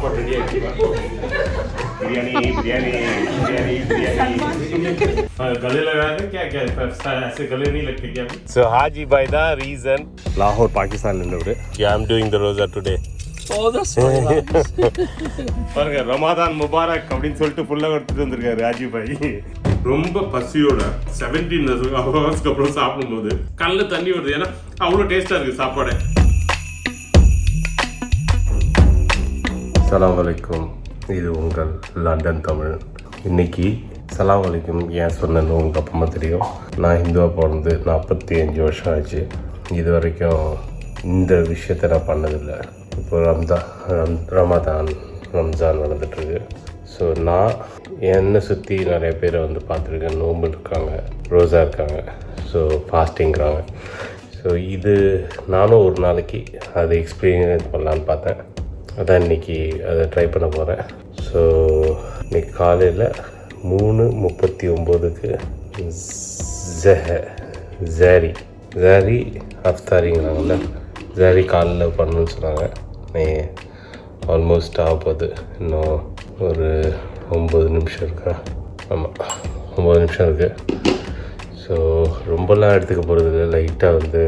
சாப்பாடு ரெடி ஆயிடுச்சு. बिरयानी बिरयानी बिरयानी बिरयानी गले लगा के क्या ऐसे गले नहीं लगते क्या? So Haji by the reason Lahore Pakistan உள்ளவர். Yeah, I'm doing the roza today. Oh, that's very nice. பாருங்க ரமதான் முபாரக் அப்படின்னு சொல்லிட்டு ஃபுல்லா எடுத்துட்டு வந்திருக்காரு ஹாஜி பாய். ரொம்ப பசியோட 17 ஹவர்ஸ்க்கு அப்புறம் சாப்பிடும்போது கண்ணுல தண்ணி வருது. ஏன்னா அவ்வளோ டேஸ்டா இருக்கு சாப்பாடு. அஸ்ஸலாமு அலைக்கும். இது உங்கள் லண்டன் தமிழ். இன்னைக்கு சலாம் அலைக்கும் ஏன் சொன்னேன்னு உங்களுக்கு அப்பமா தெரியும். நான் ஹிந்துவாக பிறந்து 45 வருஷம் ஆச்சு. இது வரைக்கும் இந்த விஷயத்தை நான் பண்ணதில்லை. இப்போ ரம்ஜான் நடந்துட்டுருக்கு. ஸோ நான் என்னை சுற்றி நிறைய பேரை வந்து பார்த்துருக்கேன். நோம்பு இருக்காங்க, ரோஸா இருக்காங்க, ஸோ ஃபாஸ்டிங்கிறாங்க. ஸோ இது நானும் ஒரு நாளைக்கு அதை எக்ஸ்பீரியன்ஸ் பண்ணலான்னு பார்த்தேன். அதான் இன்றைக்கி அதை ட்ரை பண்ண போகிறேன். ஸோ இன்றைக்கி காலையில் 3:39க்கு ஜாரி அஃப்தாரிங்கிறாங்கல்ல, ஜாரி காலையில் பண்ணணுன்னு சொன்னாங்க. ஆல்மோஸ்ட் ஆகுது. இன்னும் ஒரு 9 நிமிஷம் இருக்கா? ஆமாம், 9 நிமிஷம் இருக்குது. ஸோ ரொம்பலாம் எடுத்துக்க போகிறது இல்லை. லைட்டாக வந்து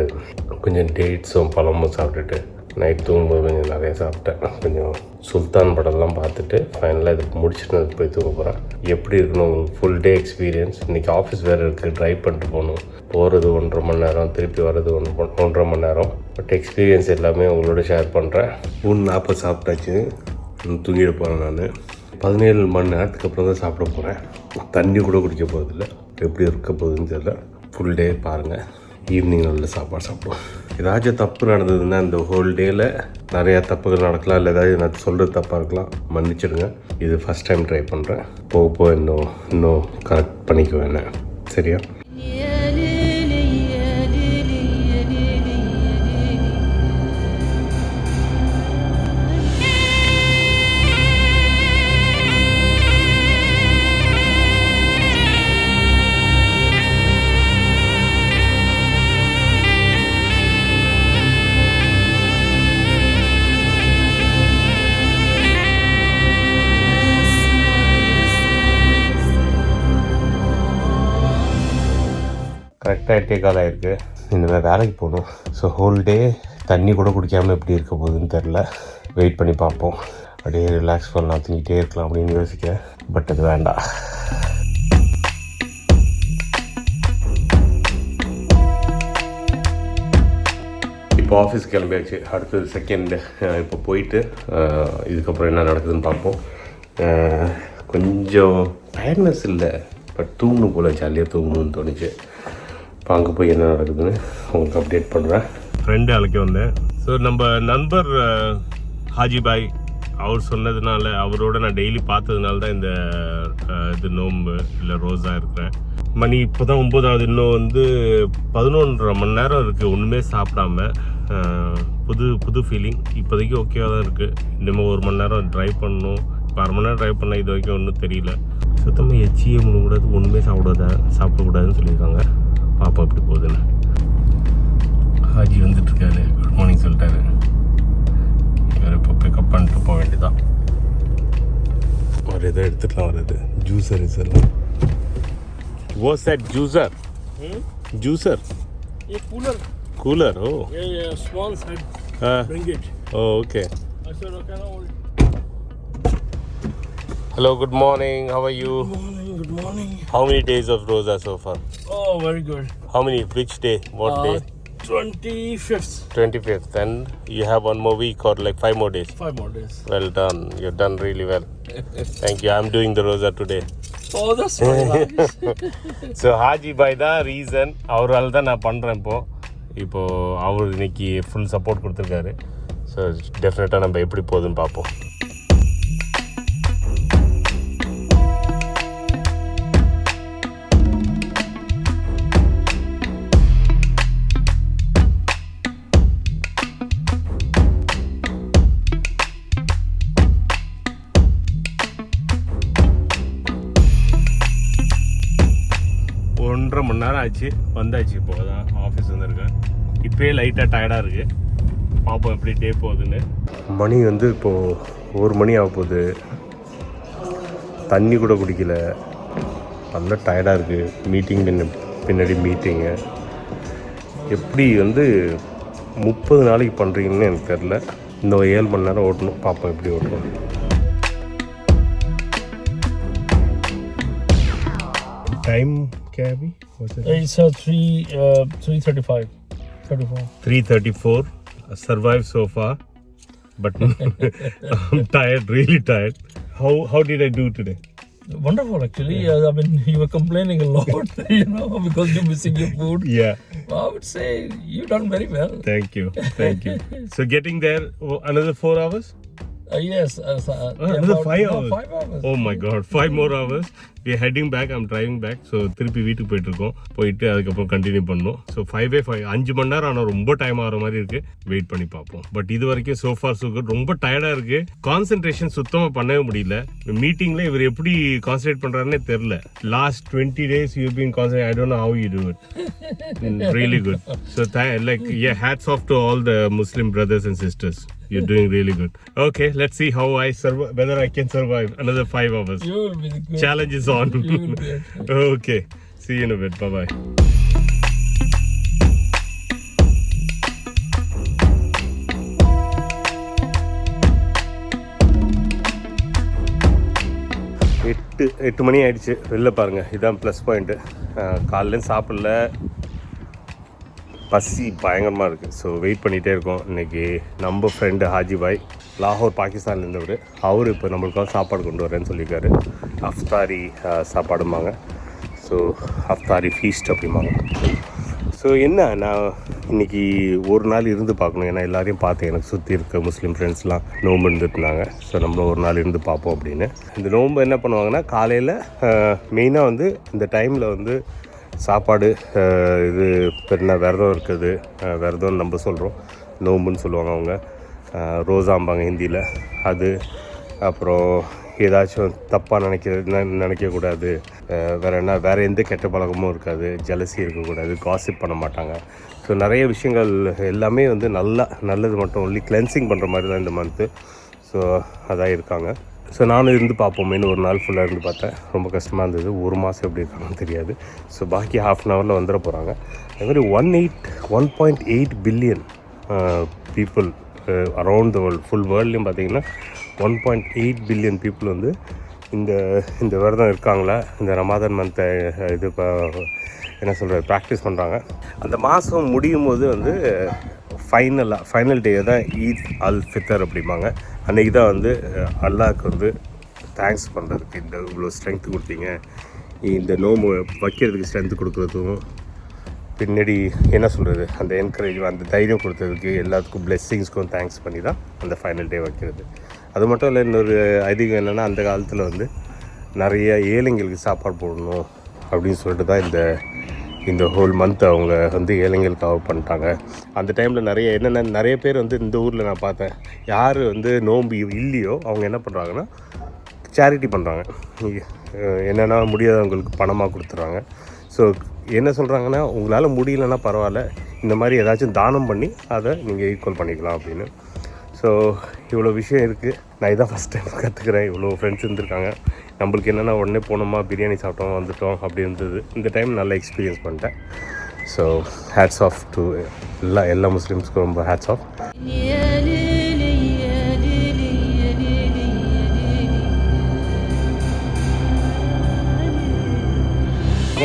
கொஞ்சம் டேட்ஸும் பழமும் சாப்பிட்டுட்டு நைட் தூங்கும்போது கொஞ்சம் நிறைய சாப்பிட்டேன். கொஞ்சம் சுல்தான் படம்லாம் பார்த்துட்டு ஃபைனலாக இதுக்கு முடிச்சுட்டு நான் போய் தூங்க போகிறேன். எப்படி இருக்கணும் உங்களுக்கு ஃபுல் டே எக்ஸ்பீரியன்ஸ். இன்றைக்கி ஆஃபீஸ் வேறு இருக்குது, ட்ரைவ் பண்ணிட்டு போகணும். போகிறது 1.5 மணி நேரம், திருப்பி வர்றது 1.5 மணி நேரம். பட் எக்ஸ்பீரியன்ஸ் எல்லாமே உங்களோட ஷேர் பண்ணுறேன். 3:40 சாப்பிட்டாச்சு, தூங்கிட போகிறேன். நான் 17 மணி நேரத்துக்கு அப்புறம் தான் சாப்பிட போகிறேன். தண்ணி கூட குடிக்க போகிறதில்ல. எப்படி இருக்க போகுதுன்னு தெரியல. ஃபுல் டே பாருங்கள். ஈவினிங் நல்ல சாப்பாடு சாப்பிடுவோம். ஏதாச்சும் தப்பு நடந்ததுன்னா இந்த ஹோல் டேயில் நிறையா தப்புகள் நடக்கலாம். இல்லை ஏதாவது நான் சொல்கிறது தப்பாக இருக்கலாம், மன்னிச்சிடுங்க. இது ஃபஸ்ட் டைம் ட்ரை பண்ணுறேன். போக இன்னும் கரெக்ட் பண்ணிக்குவேன். சரியா? கரெக்டாக 8:15 ஆகிருக்கு. இனிமேல் வேலைக்கு போகணும். ஸோ ஹோல் டே தண்ணி கூட குடிக்காமல் எப்படி இருக்க போகுதுன்னு தெரில. வெயிட் பண்ணி பார்ப்போம். அப்படியே ரிலாக்ஸ் பண்ணலாம், தூங்கிட்டே இருக்கலாம் அப்படின்னு யோசிக்கிறேன். பட் அது வேண்டாம். இப்போ ஆஃபீஸ் கிளம்பியாச்சு. அடுத்தது செகண்ட். இப்போ போயிட்டு இதுக்கப்புறம் என்ன நடக்குதுன்னு பார்ப்போம். கொஞ்சம் டயர்ட்னஸ் இல்லை, பட் தூங்கணும் போல், ஜாலியாக தூங்கணும்னு தோணுச்சு. இப்போ அங்கே போய் என்ன நடக்குதுன்னு உங்களுக்கு அப்டேட் பண்ணுறேன். ஃப்ரெண்டு அழைக்க வந்தேன். ஸோ நம்ம நண்பர் ஹாஜி பாய் அவர் சொன்னதுனால, அவரோட நான் டெய்லி பார்த்ததுனால தான் இந்த இது நோம்பு இல்லை ரோஸா இருக்கிறேன். மணி இப்போ தான் 9ஆவது. இன்னும் வந்து 11.5 மணி நேரம் இருக்குது ஒன்றுமே சாப்பிடாம. புது ஃபீலிங். இப்போதைக்கு ஓகேவாக தான் இருக்குது. இன்னும் 1 மணி நேரம் ட்ரைவ் பண்ணணும். இப்போ 1/2 மணி நேரம் ட்ரைவ் பண்ண இது வரைக்கும் ஒன்றும் தெரியல. சுத்தமாக எச்சியே முழுக்கூடாது, ஒன்றுமே சாப்பிடக்கூடாதுன்னு சொல்லியிருக்காங்க. பாப்பா எப்படி போகுதுன்னு. ஹாஜி வந்துட்டுருக்காரு. குட் மார்னிங் சொல்லிட்டாரு. இவர் இப்போ பிக்கப் பண்ணிட்டு போக வேண்டியதான். ஒரு இதை எடுத்துக்கலாம். வருது ஜூஸர் இதெல்லாம். What's that juicer? Juicer? Yeah, cooler. Cooler, oh. Yeah, small side. Bring it. Oh, okay. I said, okay, now. Hello, good morning. How are you? Good morning. How many days of Rosa so far? Oh, very good. How many? Which day? What day? 25th. 25th. And you have 1 more week or like 5 more days? 5 more days. Well done. You've done really well. Thank you. I'm doing the Rosa today. Oh, that's very nice. So Haji by the reason அவரால் தான் நான் பண்ணுறேன். இப்போது அவர் இன்னைக்கு full support கொடுத்துருக்காரு. So டெஃபினட்டாக நம்ம எப்படி போகுதுன்னு பார்ப்போம். ஒன்றரை மணி நேரம் ஆச்சு, வந்தாச்சு. இப்போ தான் ஆஃபீஸ் வந்துருக்கேன். இப்போயே லைட்டாக டயர்டாக இருக்குது. பார்ப்போம் எப்படி டே போகுதுன்னு. மணி வந்து இப்போது 1 மணி ஆக போகுது. தண்ணி கூட குடிக்கல, நல்லா டயர்டாக இருக்குது. மீட்டிங் பின்னாடி மீட்டிங்கு எப்படி வந்து 30 நாளைக்கு பண்ணுறீங்கன்னு எனக்கு தெரில. இன்னும் 7 மணி நேரம் ஓட்டணும், பார்ப்போம் எப்படி ஓட்டணும். டைம் கேபி It's 3:35. 3:34. Survived so far, but I'm tired, really tired. How did I do today? Wonderful, actually. I mean, you were complaining a lot, because you're missing your food. Yeah. I would say you've done very well. Thank you. So getting there, another 4 hours? Yes. Another 5 hours? 5 hours. Oh my God, 5 more hours. We are heading back. I'm driving back. So திருப்பி வீட்டுக்கு போயிட்டுருக்கோம். போயிட்டு அதுக்கப்புறம் continue பண்ணணும். So 5 மணி நேரம் ஆனால் ரொம்ப time ஆகிற மாதிரி இருக்குது. வெயிட் பண்ணி பார்ப்போம். பட் இது வரைக்கும் so far so good. ரொம்ப டயர்டாக இருக்குது. கான்சன்ட்ரேஷன் சுத்தமாக பண்ணவே முடியல. மீட்டிங்கில் இவர் எப்படி கான்சன்ட்ரேட் பண்ணுறாருன்னே தெரில. Last 20 days you've been concentrating. I don't know how you do it. Really good. So hats off to all the Muslim brothers and sisters. You're doing really good. Okay, let's see how I survive, whether I can survive another 5 hours. You will be good. Challenge is on. You will be okay. Okay, see you in a bit. Bye bye. எட்டு மணி ஆயிடுச்சு. வெளில பாருங்கள், இதான் plus point. காலையிலேருந்து சாப்பிடல, பசி பயங்கரமாக இருக்குது. ஸோ வெயிட் பண்ணிகிட்டே இருக்கோம். இன்றைக்கி நம்ம ஃப்ரெண்டு ஹாஜி பாய், லாகூர் பாகிஸ்தான்லேருந்தவர், அவர் இப்போ நம்மளுக்காக சாப்பாடு கொண்டு வரேன்னு சொல்லியிருக்காரு. அஃப்தாரி சாப்பாடுமாங்க. ஸோ அஃப்தாரி ஃபீஸ்ட் அப்படிம்பாங்க. ஸோ என்ன, நான் இன்றைக்கி ஒரு நாள் இருந்து பார்க்கணும். ஏன்னா எல்லாரையும் பார்த்தேன், எனக்கு சுற்றி இருக்க முஸ்லீம் ஃப்ரெண்ட்ஸ்லாம் நோம்பு இருந்துருந்தாங்க. ஸோ நம்மளும் ஒரு நாள் இருந்து பார்ப்போம் அப்படின்னு. இந்த நோம்பு என்ன பண்ணுவாங்கன்னா, காலையில் மெயினாக வந்து இந்த டைமில் வந்து சாப்பாடு, இது பெருனா விரதம் இருக்குது. விரதம்னு நம்ம சொல்கிறோம், நோம்புன்னு சொல்லுவாங்க அவங்க. ரோசாம்பாங்க ஹிந்தியில். அது அப்புறம் ஏதாச்சும் தப்பாக நினைக்கக்கூடாது. வேறு எந்த கெட்ட பழக்கமும் இருக்காது. ஜலசி இருக்கக்கூடாது. காசிப் பண்ண மாட்டாங்க. ஸோ நிறைய விஷயங்கள் எல்லாமே வந்து நல்லது மட்டும் ஒன்லி கிளென்சிங் பண்ணுற மாதிரி தான் இந்த மந்த்து. ஸோ அதான் இருக்காங்க. ஸோ நானும் இருந்து பார்ப்போமேனு ஒரு நாள் ஃபுல்லாக இருந்து பார்த்தேன். ரொம்ப கஷ்டமாக இருந்தது. 1 மாதம் எப்படி இருக்காங்கன்னு தெரியாது. ஸோ பாக்கி ½ அன் ஹவரில் வந்துட போகிறாங்க. அது மாதிரி 1.8 billion people around the world, full வேர்ல்ட்லேயும் பார்த்தீங்கன்னா 1.8 பில்லியன் பீப்புள் வந்து இந்த விரதம் இருக்காங்களா, இந்த ரமாதான் மந்த்தை இது என்ன சொல்கிறது ப்ராக்டிஸ் பண்ணுறாங்க. அந்த மாதம் முடியும் போது வந்து ஃபைனல் டே தான் ஈத் அல் ஃபித்தர் அப்படிம்பாங்க. அன்றைக்கி தான் வந்து அல்லாஹ்க்கு வந்து தேங்க்ஸ் பண்ணுறதுக்கு, இந்த இவ்வளோ ஸ்ட்ரென்த்து கொடுத்தீங்க, இந்த நோம்பு வைக்கிறதுக்கு ஸ்ட்ரென்த்து கொடுக்குறதும், பின்னாடி என்ன சொல்கிறது அந்த என்கரேஜ், அந்த தைரியம் கொடுத்ததுக்கு, எல்லாத்துக்கும் பிளெஸ்ஸிங்ஸ்க்கும் தேங்க்ஸ் பண்ணி தான் அந்த ஃபைனல் டே வைக்கிறது. அது மட்டும் இல்லை, இன்னொரு ஐதீகம் என்னென்னா, அந்த காலத்தில் வந்து நிறைய ஏழைங்களுக்கு சாப்பாடு போடணும் அப்படின்னு சொல்லிட்டு தான் இந்த ஹோல் மந்த் அவங்க வந்து ஏழைங்களுக்கு கவர் பண்ணிட்டாங்க. அந்த டைமில் நிறைய பேர் வந்து இந்த ஊரில் நான் பார்த்தேன், யார் வந்து நோம்பு இல்லையோ அவங்க என்ன பண்ணுறாங்கன்னா சேரிட்டி பண்ணுறாங்க. என்னென்னா முடியாதவங்களுக்கு பணமாக கொடுத்துட்றாங்க. ஸோ என்ன சொல்கிறாங்கன்னா, உங்களால் முடியலன்னா பரவாயில்ல, இந்த மாதிரி ஏதாச்சும் தானம் பண்ணி அதை நீங்கள் ஈக்குவல் பண்ணிக்கலாம் அப்படின்னு. ஸோ இவ்வளோ விஷயம் இருக்குது. நான் இதான் ஃபஸ்ட் டைம் கற்றுக்கிறேன். இவ்வளோ ஃப்ரெண்ட்ஸ் இருந்திருக்காங்க. நம்மளுக்கு என்னென்னா உடனே போனோமா, பிரியாணி சாப்பிட்டோம், வந்துட்டோம் அப்படி இருந்தது. இந்த டைம் நல்லா எக்ஸ்பீரியன்ஸ் பண்ணிட்டேன். ஸோ ஹேட்ஸ் ஆஃப் டு எல்லா முஸ்லீம்ஸ்க்கும் ரொம்ப ஹேட்ஸ் ஆஃப்.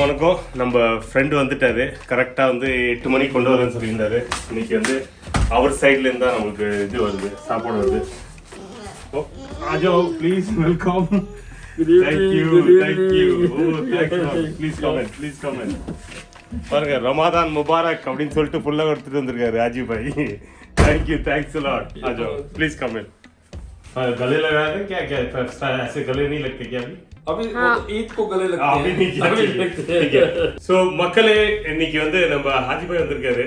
வணக்கம். நம்ம ஃப்ரெண்டு வந்துட்டார். கரெக்டாக வந்து 8 மணிக்கு கொண்டு வரேன்னு சொல்லியிருந்தாரு. இன்றைக்கி வந்து அவர் சைட்லேருந்து தான் நமக்கு இது வருது, சாப்பாடு வருது. ஓ ஆஜோ, ப்ளீஸ் வெல்கம். Please come. பாருங்க, ரமாதான் முபாரக் அப்படின்னு சொல்லிட்டு ஃபுல்லாக எடுத்துகிட்டு வந்திருக்காரு ராஜி பாய். Thanks lot. ஆஜோ ப்ளீஸ் கம் இன். गले लगा दे क्या ऐसे गले नहीं लगते क्या अभी ईद को गले लगते हैं. ஸோ மக்களே, இன்னைக்கு வந்து நம்ம ஹாஜி பாய் வந்திருக்காரு.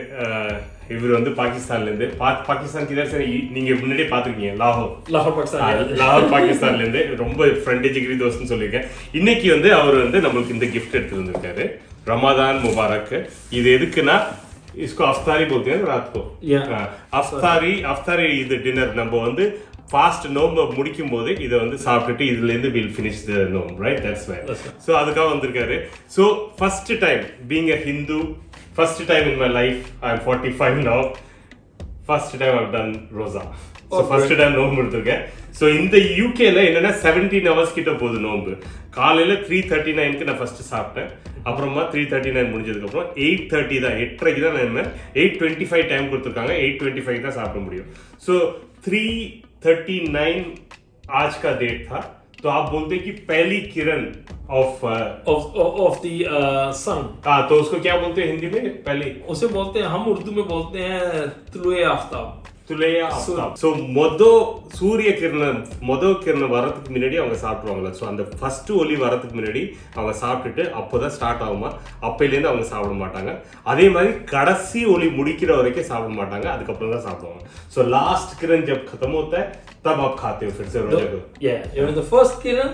இவர் வந்து பாகிஸ்தான்லேருந்து, பாகிஸ்தான் சரி நீங்கள் முன்னாடியே பார்த்துருக்கீங்க, லாகூர் பாகிஸ்தான்லேருந்து ரொம்ப ஃப்ரெண்டு ஜிகிரி தோஸ்ட்னு சொல்லியிருக்கேன். இன்னைக்கு வந்து அவர் வந்து நம்மளுக்கு இந்த கிஃப்ட் எடுத்து வந்திருக்காரு. ரமதான் முபாரக். இது எதுக்குன்னா, इसको अफ्तारी बोलते हैं रात को. Yeah. அஃப்தாரி இது டின்னர். நம்ம வந்து ஃபாஸ்ட் நோம்பு முடிக்கும் போது இதை வந்து சாப்பிட்டுட்டு இதுல இருந்து வில் ஃபினிஷ் த நோம், ரைட்? That's why. ஸோ அதுக்காக வந்திருக்காரு. So first time being a Hindu, first time in my life, I am 45 now, first time I've done ரோசா. ஸோ ஃபர்ஸ்ட் டைம் நோம்பு எடுத்திருக்கேன். ஸோ இந்த யூகேல என்னன்னா 17 ஹவர்ஸ் கிட்ட போகுது நோம்பு. காலையில 3:39க்கு நான் ஃபர்ஸ்ட் சாப்பிட்டேன். அப்புறமா 3:39 முடிஞ்சதுக்கப்புறம் 8:30 தான், 8:30க்கு தான் நான் 8:25 டைம் கொடுத்துருக்காங்க. 8:25 தான் சாப்பிட முடியும். ஸோ 3:39 आज का डेट था. तो आप बोलते हैं कि पहली किरण ऑफ the sun. हाँ, तो उसको क्या बोलते हैं हिंदी में? पहली उसे बोलते हैं, हम उर्दू में बोलते हैं तुलुए आफ्ताब. துலையா ஆஃப்தாப். ஸோ சூரிய கிரணம் வரதுக்கு முன்னாடி அவங்க சாப்பிடுவாங்களா? ஸோ அந்த ஃபர்ஸ்ட் ஒளி வரதுக்கு முன்னாடி அவங்க சாப்பிட்டுட்டு அப்போதான் ஸ்டார்ட் ஆகுமா, அப்பையிலேருந்து அவங்க சாப்பிட மாட்டாங்க. அதே மாதிரி கடைசி ஒளி முடிக்கிற வரைக்கும் சாப்பிட மாட்டாங்க, அதுக்கப்புறம் தான் சாப்பிடுவாங்க. ஸோ லாஸ்ட் கிரண் जब खत्म होता है तब आप खाते हो फिर से रोजे को. Yeah, the first kiran,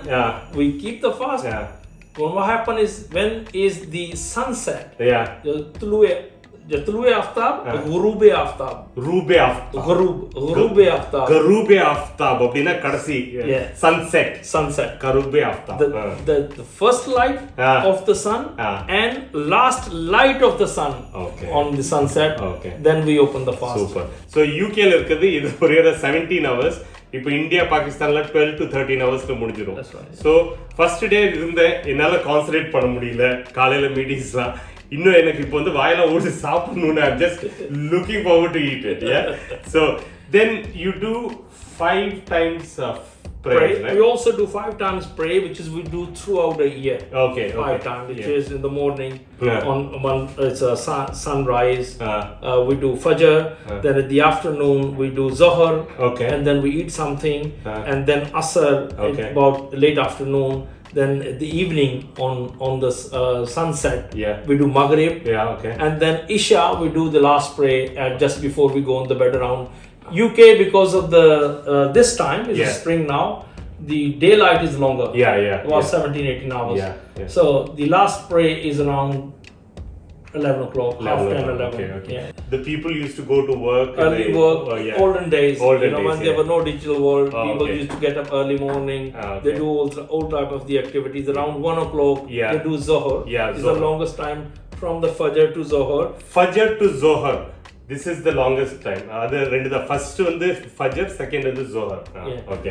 we keep the fast. What happen is when is the sunset? तुलुए Aftab, गुरूबे Aftab. रूबे Aftab. गुरूबे Aftab. गरूबे Aftab அப்படினா கடைசி sunset. गरूबे Aftab. The first light of the sun and last light of the sun on the sunset. Then we open the fast. Super. So UK ல இருக்குது இது ஒரே 17 hours. இப்போ India பாகிஸ்தான்ல 12 to 13 ஹவர்ஸ்ல முடிஞ்சிரும். So first day இருந்த என்னால கான்சன்ட்ரேட் பண்ண முடியல. காலையில மீட்டிங்ஸ்லாம் இன்னும் எனக்கு இப்போ வந்து வாயில ஊசி சாப்பிடணும்னு I'm just looking forward to eat it. So then you do 5 times prayer, right? We also do 5 times pray, which is we do throughout the year. 5 times, which is in the morning, on it's a sunrise. We do Fajr. Then at the afternoon we do Zohar. And then we eat something. And then Asr about late afternoon. Then the evening on the sunset, we do Maghrib. And then Isha we do the last prayer just before we go on the bed around. UK, because of the this time is spring now, the daylight is longer. About 17-18 hours. So the last prayer is around 11 o'clock, half 10, 11. The people used to go to work early work. Olden days, when there were no digital world, people used to get up early morning. They do all type of the activities. Around 1 o'clock they do Zohar. It's the longest time from the Fajr to Zohar. Fajr to Zohar, this is the longest time. The first one is Fajr, second is Zohar.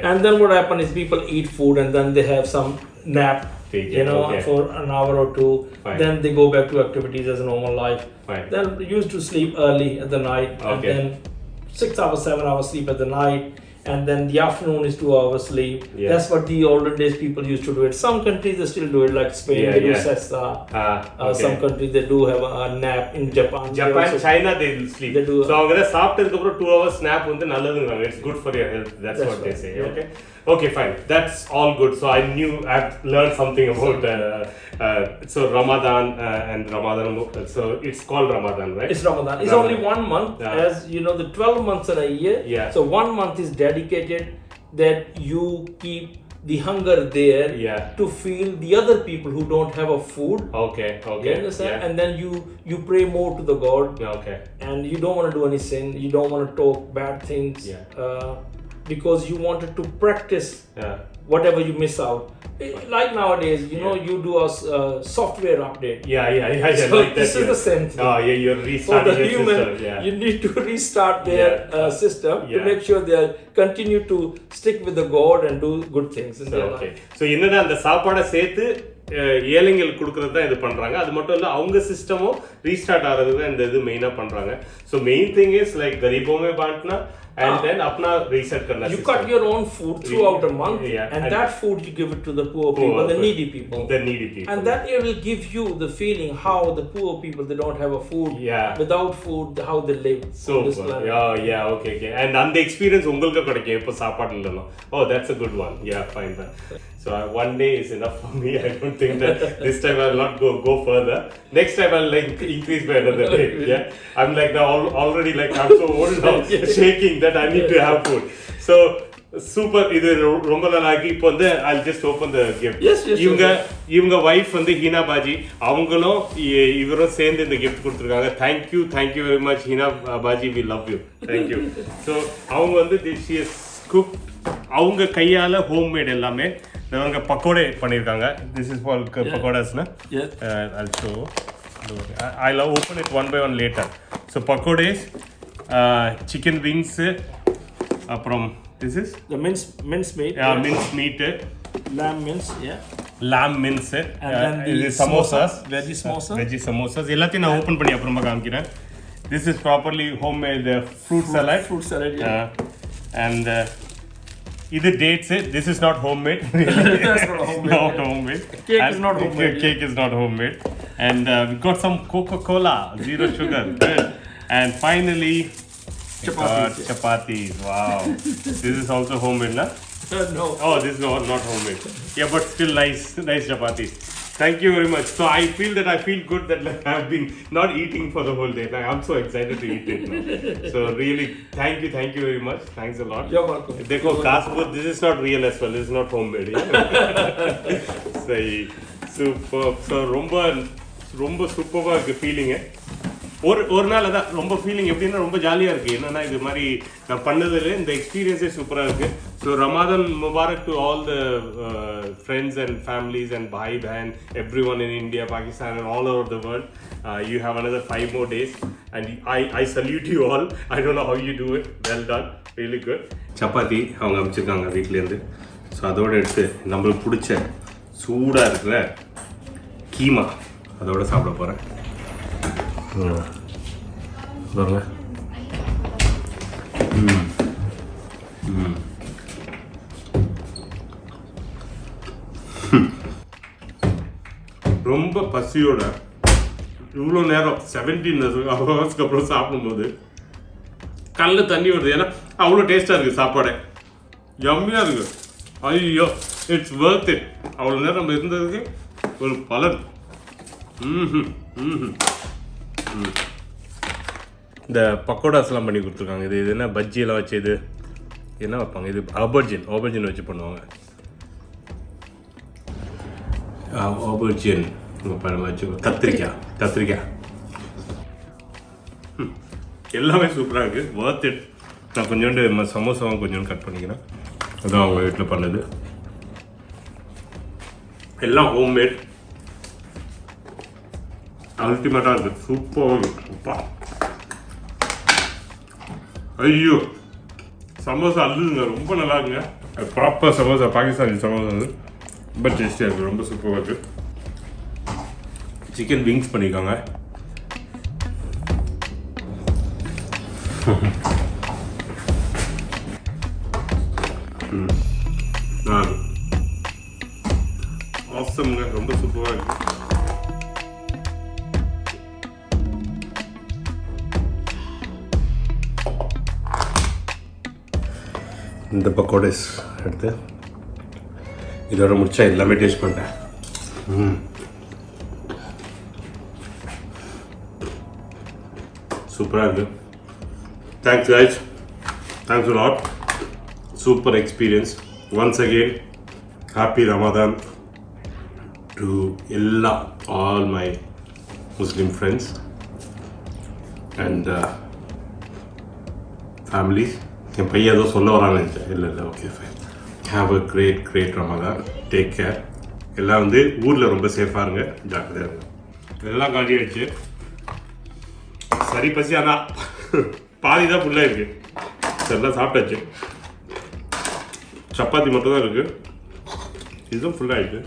And then what happens is people eat food and then they have some nap, for an hour or two. Then they go back to activities as a normal life. Then used to sleep early at the night, and then 6 hours, 7 hours sleep at the night. And then the afternoon is 2 hours sleep. That's what the olden days people used to do it. Some countries they still do it, like Spain they do siesta. Some countries they do have a nap. In Japan, China they will sleep. They do. So avanga saaptadukku appo 2 hours nap vandu nalladunga. It's good for your health. That's what they say. Okay, fine. That's all good. So I knew I've learned something about so Ramadan and Ramadan. So it's called Ramadan, right? It's Ramadan. It's only 1 month, as you know, the 12 months in a year. So 1 month is dedicated that you keep the hunger there to feed the other people who don't have a food. You understand? And then you pray more to the God. And you don't want to do any sin. You don't want to talk bad things. Because you wanted to practice whatever you miss out. Like nowadays, you do a software update. So like this is the same thing. You're restarting for the human system. You need to restart their system to make sure they continue to stick with the God and do good things in their life. So என்னன்னா அந்த சாப்பாடை சேர்த்து ஏழைங்களுக்கு கொடுக்கறது தான் இது பண்றாங்க. அது மட்டும் இல்ல அவங்க சிஸ்டமும் ரீஸ்டார்ட் ஆகிறதுக்கு தான் இந்த இது மெயினா பண்றாங்க. So main thing is like கரீபோ மே பாंटना and then apna reset karna. You cut your own food throughout a month, and that food you give it to the poor people, the needy people. And that it will give you the feeling how the poor people, they don't have a food. Without food, how they live on this planet. Okay. And the experience ungalku kadaikum ipo saapadu illana. Oh, that's a good one. Fine. So one day is enough for me. I don't think that this time I will not go further. Next time I will like increase by another day. I'm like now already like I'm so old now, shaking that I need to have food. So super. இது ரொம்ப நல்லா இருக்கு. இப்போ வந்து I'll just open the gift. Yes, இவங்க wife வந்து ஹீனா பாஜி, அவங்களும் இவரும் சேர்ந்து இந்த gift கொடுத்துருக்காங்க. Thank you very much Heena Baji, we love you. Thank you. So அவங்க வந்து she has cooked, அவங்க கையால ஹோம்மேட் எல்லாமே. அவங்க பக்கோடே பண்ணியிருக்காங்க. This is for pakodas na. Yes. I'll show. I'll open it one by one later. So pakodas, chicken wings, அப்புறம் this is the mince meat. mince meat, Lamb mince, yeah. lamb mince, And then the samosas, veggie samosas. எல்லாத்தையும் நான் open பண்ணி அப்புறமா காமிக்கிறேன். This is properly homemade fruit salad. Fruit salad, yeah. And இது dates. This is not homemade. That's not homemade. Not homemade. Cake is not homemade. Cake is not homemade. And we got some Coca-Cola, zero sugar. Good. And finally, chapatis. Wow. This is also homemade, na? No. Oh, this is not homemade. Yeah, but still nice chapatis. Thank you very much. So I feel good that like I've been not eating for the whole day. Like, I'm so excited to eat it now. So really, thank you very much. Thanks a lot. You're welcome. Dekho, Kaspur, this is not real as well. This is not homemade. Yeah? Super. So ரொம்ப சூப்பராக இருக்குது feeling. ஒரு நாள் அதான் ரொம்ப feeling எப்படின்னா ரொம்ப ஜாலியாக இருக்குது. என்னென்னா இது மாதிரி நான் பண்ணதில் இந்த எக்ஸ்பீரியன்ஸே சூப்பராக இருக்குது. ஸோ ரமாதான் முபாரக் to all the friends and families and பாய் பேன் everyone in India, Pakistan and all over the world. You have another 5 more days and I salute you all. I don't know how you do it. Well done. Really good. Chapati அவங்க அமைச்சிருக்காங்க வீட்டிலேருந்து. So அதோடு எடுத்து நம்மளுக்கு பிடிச்ச சூடாக இருக்கிற கீமா அதோட சாப்பிட போகிறேன். பாருங்க. ரொம்ப பசியோட இவ்வளோ நேரம் 17 ஹவர்ஸ்க்கு அப்புறம் சாப்பிடும்போது கல்ல தண்ணி வருது. ஏன்னா அவ்வளோ டேஸ்ட்டாக இருக்குது சாப்பாடே, யம்மியாக இருக்குது. ஐயோ, இட்ஸ் வர்த் இட். அவ்வளோ நேரம் நம்ம இருந்ததுக்கு ஒரு பலன். இந்த பக்கோடாஸ்லாம் பண்ணி கொடுத்துருக்காங்க. இது என்ன பஜ்ஜியெல்லாம் வச்சு இது என்ன வைப்பாங்க, இது ஆபர்ஜின் வச்சு பண்ணுவாங்க. ஆபர்ஜின் வச்சு கத்திரிக்காய் எல்லாமே சூப்பராக இருக்குது. வர்த் இட். நான் கொஞ்சோண்டு சமோசாவும் கொஞ்சோண்டு கட் பண்ணிக்கிறேன். அதுதான் அவங்க வீட்டில் பண்ணது. எல்லாம் ஹோம்மேட். அல்டிமேட்டாக இருக்குது. சூப்பராக இருக்குது. ஐயோ, சமோசா அல்லுங்க, ரொம்ப நல்லா இருக்குங்க. ப்ராப்பர் சமோசா, பாகிஸ்தானி சமோசா வந்து ரொம்ப டேஸ்டியாக இருக்குது. ரொம்ப சூப்பராக இருக்குது. சிக்கன் விங்ஸ் பண்ணியிருக்காங்க. ஆசம்ங்க, ரொம்ப சூப்பராக இருக்குது. இந்த பக்கோடஸ் எடுத்து இதோட முடிச்சா எல்லாமே டேஸ்ட் பண்ணிட்டேன். சூப்பராக இருக்குது. Thanks guys, thanks a lot. Super experience. Once again happy Ramadan to all my Muslim friends and families. என் பையன் ஏதோ சொல்ல வரான்னு நினச்சேன். இல்லை okay fine. Have a great Ramadan. Take care. எல்லாம் வந்து ஊரில் ரொம்ப சேஃபாக இருங்க, ஜாக்கிரதையாக இருங்க. எல்லாம் காலி ஆயிடுச்சு. சரி பசி, ஆனால் பாதி தான் ஃபுல்லாக இருக்குது. எல்லாம் சாப்பிட்டாச்சு. சப்பாத்தி மட்டும் தான் இருக்குது. இதுவும் ஃபுல்லாக இருக்குது.